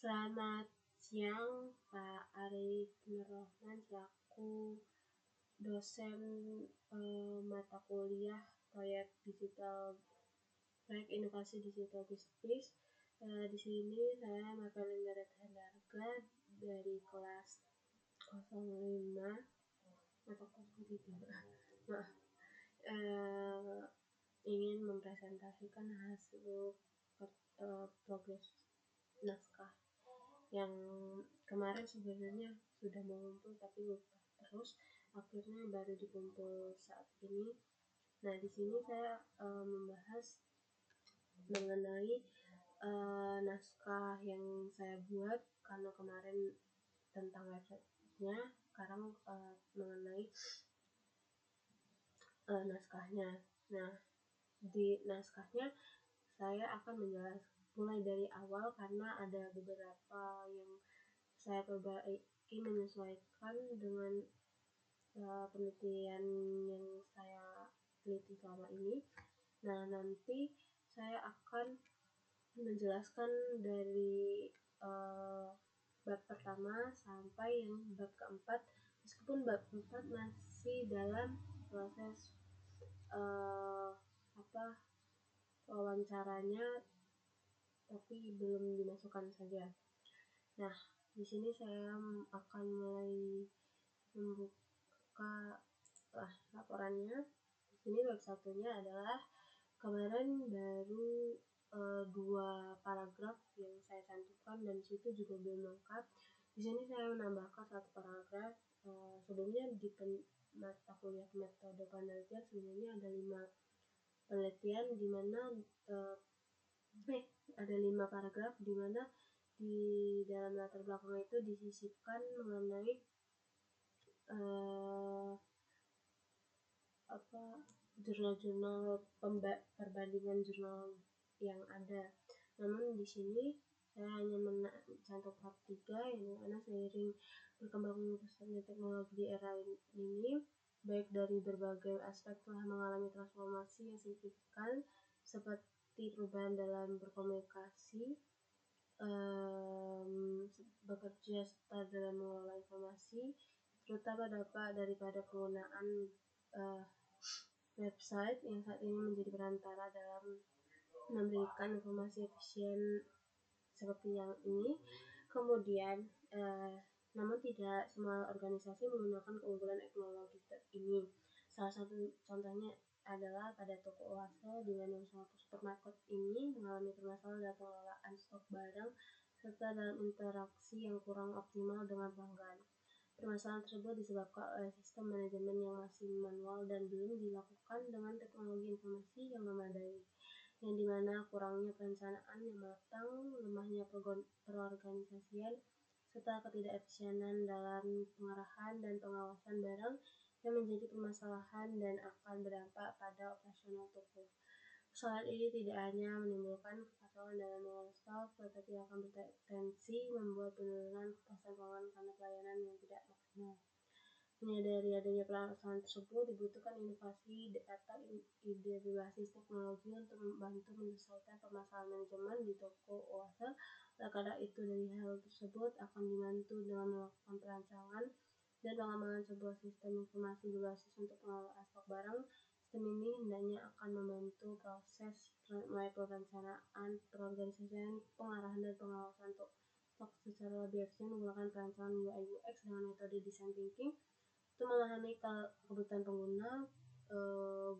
Selamat siang Pak Arif Nur Rahman selaku dosen mata kuliah proyek inovasi digital bisnis. Di sini saya Marvelina Handarga dari kelas 05 atau 03 maaf, ingin mempresentasikan hasil progres naskah yang kemarin sebenarnya sudah mengumpul tapi lupa terus, akhirnya baru dikumpul saat ini. Nah, di sini saya membahas mengenai naskah yang saya buat karena kemarin tentang websitenya, sekarang mengenai naskahnya. Nah, di naskahnya saya akan menjelaskan mulai dari awal karena ada beberapa yang saya perbaiki menyesuaikan dengan penelitian yang saya teliti selama ini. Nah, nanti saya akan menjelaskan dari bab pertama sampai yang bab keempat, meskipun bab 4 masih dalam proses wawancaranya tapi belum dimasukkan saja. Nah, di sini saya akan mulai membuka laporannya. Di sini bab satunya adalah kemarin baru 2 paragraf yang saya cantumkan dan situ juga belum lengkap. Di sini saya menambahkan 1 paragraf. Sebelumnya di mata kuliah metode penelitian sebenarnya ada 5 penelitian di mana ada 5 paragraf di mana di dalam latar belakang itu disisipkan mengenai jurnal-jurnal perbandingan jurnal yang ada. Namun di sini saya hanya mencantumkan 3, yang mana seiring berkembang pesatnya teknologi di era ini, baik dari berbagai aspek telah mengalami transformasi yang signifikan seperti perubahan dalam berkomunikasi, bekerja serta dalam mengelola informasi, terutama dampak daripada penggunaan website yang saat ini menjadi perantara dalam memberikan informasi efisien seperti yang ini. Kemudian, namun tidak semua organisasi menggunakan keunggulan teknologi ini. Salah satu contohnya adalah pada toko Oase, di mana usaha supermarket ini mengalami permasalahan dalam pengelolaan stok barang serta dalam interaksi yang kurang optimal dengan pelanggan. Permasalahan tersebut disebabkan oleh sistem manajemen yang masih manual dan belum dilakukan dengan teknologi informasi yang memadai, yang dimana kurangnya perencanaan yang matang, lemahnya perorganisasian, serta ketidakefisienan dalam pengarahan dan pengawasan barang yang menjadi permasalahan dan akan berdampak pada operasional toko. Persoalan ini tidak hanya menimbulkan kekacauan dalam mengelola stok, tetapi akan berpotensi membuat penurunan kepuasan pelanggan karena pelayanan yang tidak maksimal. Menyadari adanya permasalahan tersebut, dibutuhkan inovasi atau ide berbasis teknologi untuk membantu menyelesaikan permasalahan manajemen di toko Oase. Oleh karena itu, dari hal tersebut akan dibantu dengan melakukan perancangan dan pengembangan sebuah sistem informasi berbasis untuk pengelolaan stok barang. Sistem ini hendaknya akan membantu proses mulai perencanaan, perorganisasian, pengarahan, dan pengawasan untuk stok secara lebih efisien menggunakan perancangan UI UX dengan metode design thinking untuk memahami kebutuhan pengguna,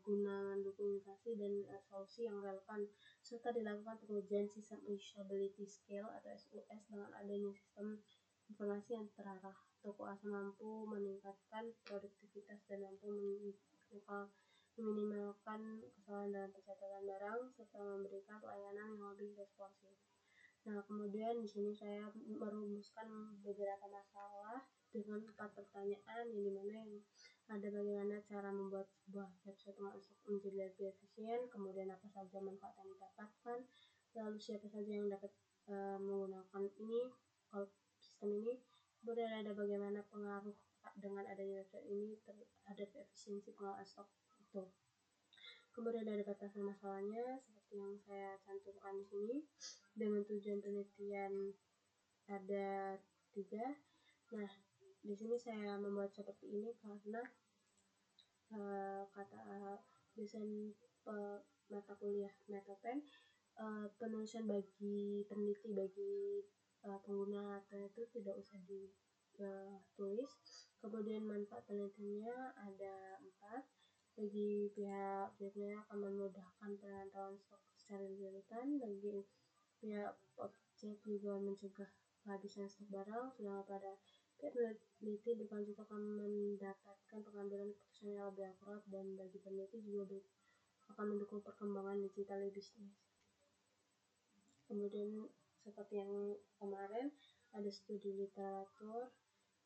guna mendukung inovasi dan solusi yang relevan, serta dilakukan pengujian sistem usability scale atau SUS. Dengan adanya sistem informasi yang terarah, toko Oase mampu meningkatkan produktivitas dan mampu meminimalkan kesalahan dalam pencatatan barang serta memberikan pelayanan yang lebih responsif. Nah, kemudian di sini saya merumuskan beberapa masalah dengan 4 pertanyaan, yang dimana yang ada bagaimana cara membuat sebuah website menjadi lebih efisien, kemudian apa saja manfaat yang didapatkan, lalu siapa saja yang dapat menggunakan sistem ini, kemudian ada bagaimana pengaruh dengan adanya website ini terhadap efisiensi pengelolaan stok itu. Kemudian ada batasan masalahnya seperti yang saya cantumkan di sini dengan tujuan penelitian ada 3. Nah, di sini saya membuat seperti ini karena kata dosen mata kuliah Metopen, penulisan bagi peneliti, bagi pengguna itu tidak usah ditulis. Kemudian manfaat penelitiannya ada 4. Bagi pihak-pihaknya akan memudahkan pemantauan stok secara real-time. Bagi pihak objek juga mencegah kehabisan stok barang, sedangkan pada pihak peneliti berkelanjut akan mendapatkan pengambilan keputusan yang lebih akurat, dan bagi peneliti juga akan mendukung perkembangan digital bisnis. Kemudian seperti yang kemarin ada studi literatur,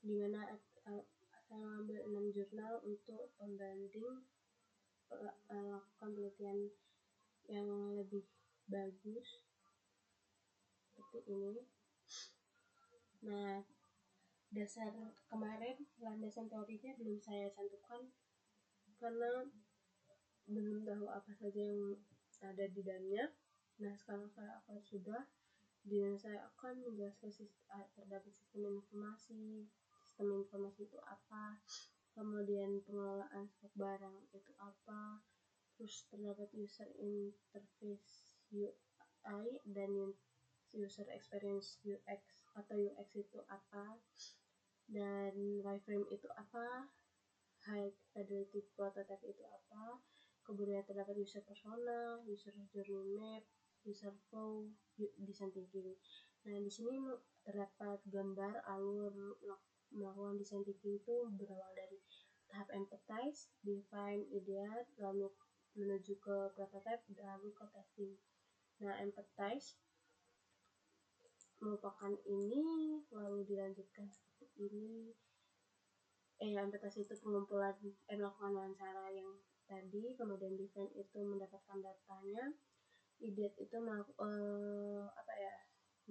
di mana saya mengambil 6 jurnal untuk pembanding lakukan penelitian yang lebih bagus seperti ini. Nah, dasar kemarin landasan teorinya belum saya cantumkan karena belum tahu apa saja yang ada di dalamnya. Nah, sekarang saya akan sudah, di mana saya akan menjelaskan terdapat sistem informasi. Sistem informasi itu apa, kemudian pengelolaan stok barang itu apa, terus terdapat user interface UI dan user experience UX atau UX itu apa, dan wireframe itu apa, high fidelity prototype itu apa, kemudian terdapat user persona, user journey map, user flow, design thinking. Nah, di sini terdapat gambar alur melakukan design thinking itu berawal dari tahap empathize, define, ideate, lalu menuju ke prototype, lalu ke testing. Nah, empathize merupakan ini, lalu dilanjutkan seperti ini. Empathize itu pengumpulan melakukan wawancara yang tadi, kemudian define itu mendapatkan datanya, ideate itu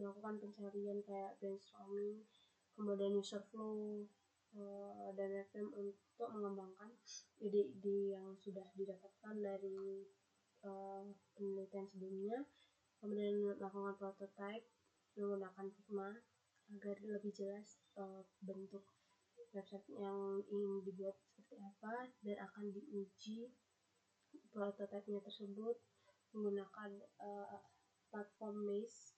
melakukan pencarian kayak brainstorming, kemudian user flow, dan FM untuk mengembangkan ide-ide yang sudah didapatkan dari penelitian sebelumnya, kemudian melakukan prototype menggunakan Figma agar lebih jelas bentuk website yang ingin dibuat seperti apa, dan akan diuji prototipenya tersebut menggunakan platform Maze.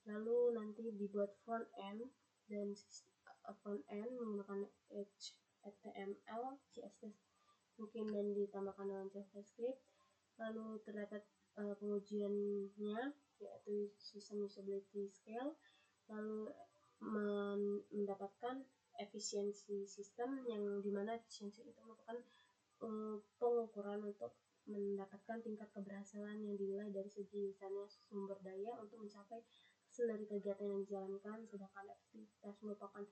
Lalu nanti dibuat front end, dan front end menggunakan HTML, CSS mungkin, dan ditambahkan dengan JavaScript. Lalu terdapat pengujiannya, yaitu sistem usability scale, lalu mendapatkan efisiensi sistem, yang dimana efisiensi itu merupakan pengukuran untuk mendapatkan tingkat keberhasilan yang dinilai dari segi misalnya sumber daya untuk mencapai hasil dari kegiatan yang dijalankan, sedangkan efektivitas merupakan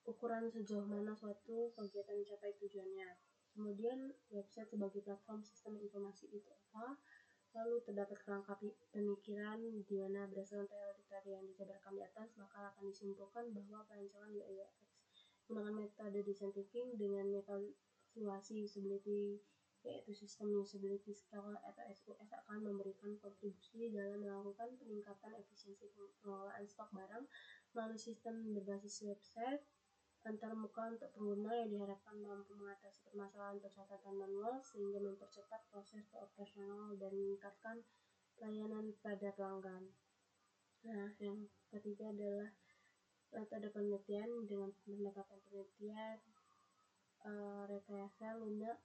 ukuran sejauh mana suatu kegiatan mencapai tujuannya. Kemudian website sebagai platform sistem informasi itu apa, lalu terdapat kerangka pemikiran di mana berdasarkan teori-teori yang dijabarkan di atas, maka akan disimpulkan bahwa perancangan UI UX menggunakan metode design thinking dengan evaluasi usability, yaitu sistem usability scale atau SUS, akan memberikan kontribusi dalam melakukan peningkatan efisiensi pengelolaan stok barang melalui sistem berbasis website antarmuka untuk pengguna yang diharapkan mampu mengatasi permasalahan pencatatan manual sehingga mempercepat proses operasional dan meningkatkan pelayanan pada pelanggan. Nah, yang ketiga adalah metode penelitian dengan pendekatan penelitian rekayasa lunak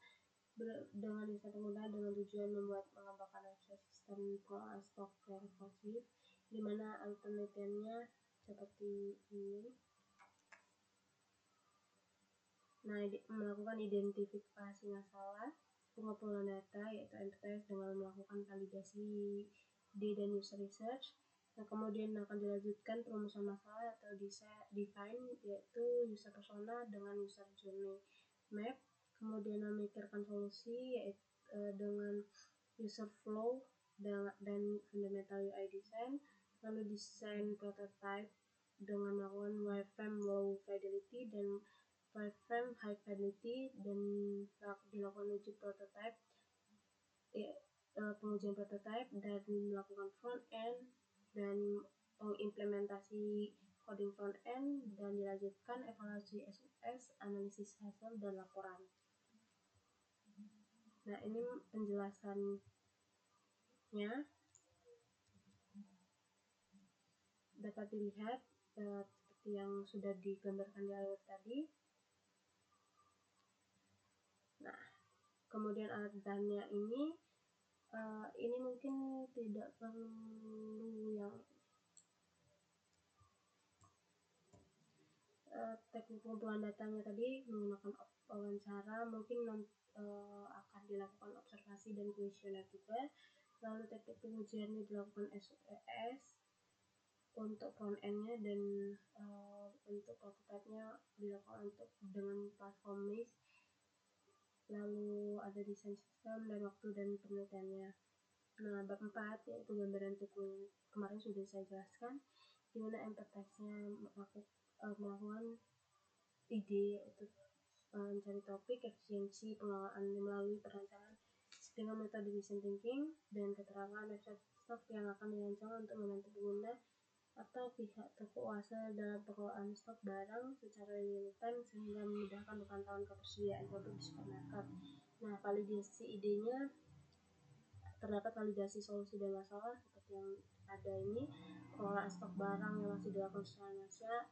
dengan data pengguna dengan tujuan mengembangkan website sistem pengelolaan stok yang responsif, di mana alur penelitiannya seperti ini. Nah, melakukan identifikasi masalah, pengumpulan data, yaitu empathize dengan melakukan validasi ide dan user research. Nah, kemudian akan dilanjutkan perumusan masalah atau define, yaitu user persona dengan user journey map. Kemudian memikirkan solusi, yaitu dengan user flow dan fundamental UI design. Lalu desain prototype dengan melakukan wireframe low fidelity dan wireframe high fidelity, dan dilakukan uji prototype, pengujian prototype, dan melakukan front end dan implementasi coding front end, dan dilanjutkan evaluasi SOS, analisis hasil, dan laporan. Nah, ini penjelasannya dapat dilihat seperti yang sudah digambarkan di awal tadi. Nah, kemudian alat bahannya ini mungkin tidak perlu yang teknik pengumpulan datanya tadi menggunakan wawancara, mungkin akan dilakukan observasi dan kuesioner juga. Lalu teknik pengujiannya dilakukan SOS untuk front end-nya, dan untuk prototype-nya dilakukan dengan platform MIS. Lalu ada desain sistem dan waktu dan penelitiannya. Nah, bab 4 yaitu gambaran tukul kemarin sudah saya jelaskan, di mana empathize-nya melakukan ide untuk mencari topik, efisiensi pengelolaan melalui perancangan dengan metode design thinking, dan keterangan website stok yang akan dirancang untuk membantu pengguna atau pihak toko usaha dalam pengelolaan stok barang secara real time sehingga memudahkan pemantauan ketersediaan produk di supermarket. Nah, validasi idenya terdapat validasi solusi dan masalah seperti yang ada ini. Pengelolaan stok barang yang masih dilakukan secara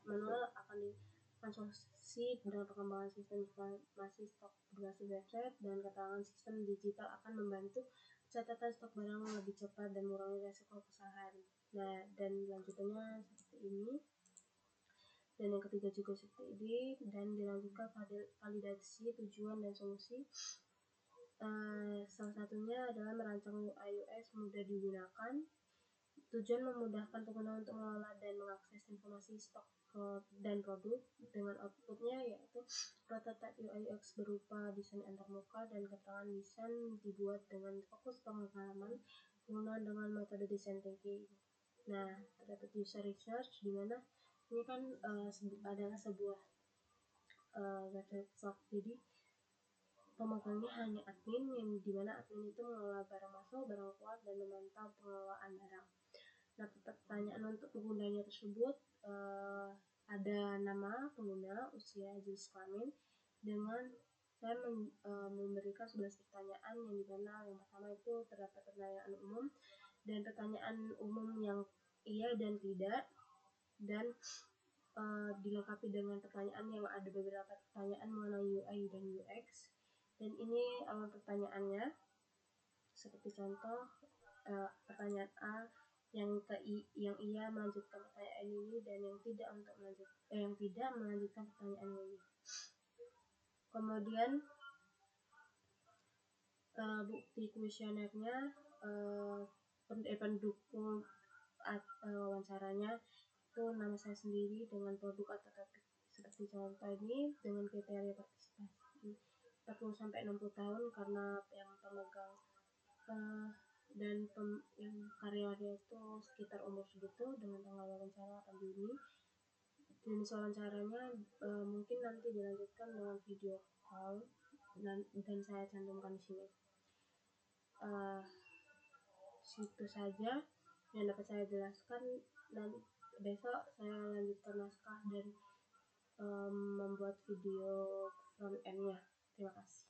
manual akan dilakukan solusi dengan pengembangan sistem informasi stok berbasis website, dan keterangan sistem digital akan membantu catatan stok barang lebih cepat dan mengurangi resiko kesalahan. Nah, dan lanjutannya seperti ini, dan yang ketiga juga seperti ini, dan dilanjutkan validasi tujuan dan solusi. Salah satunya adalah merancang UI UX mudah digunakan. Tujuan memudahkan pengguna untuk mengelola dan mengakses informasi stok dan produk, dengan outputnya yaitu prototype UI UX berupa desain antarmuka dan keterangan desain dibuat dengan fokus pengalaman pengguna dengan metode design thinking. Nah, terdapat user research, di mana ini kan adalah sebuah website stok. Jadi pemegangnya hanya admin, yang dimana admin itu mengelola barang masuk, barang keluar, dan memantau pengelolaan barang. Nah, pertanyaan untuk penggunanya tersebut ada nama pengguna, usia, jenis kelamin, dengan saya memberikan 11 pertanyaan, yang dimana yang pertama itu terdapat pertanyaan umum dan pertanyaan umum yang iya dan tidak, dan dilengkapi dengan pertanyaan yang ada beberapa pertanyaan mengenai UI dan UX. Dan ini awal pertanyaannya, seperti contoh pertanyaan A yang iya melanjutkan pertanyaan ini, dan yang tidak melanjutkan pertanyaan ini. Kemudian bukti kuesionernya, pendukung wawancaranya itu nama saya sendiri dengan produk atau topik seperti contoh ini, dengan kriteria partisipasi 40-60 tahun karena yang pemegang dan yang karyawannya itu sekitar umur segitu, dengan tanggal wawancara 8 Juni. Jenis wawancaranya mungkin nanti dilanjutkan dengan video call, dan saya cantumkan di sini. Situ saja yang dapat saya jelaskan, dan besok saya lanjutkan naskah dan membuat video front end-nya. Terima kasih.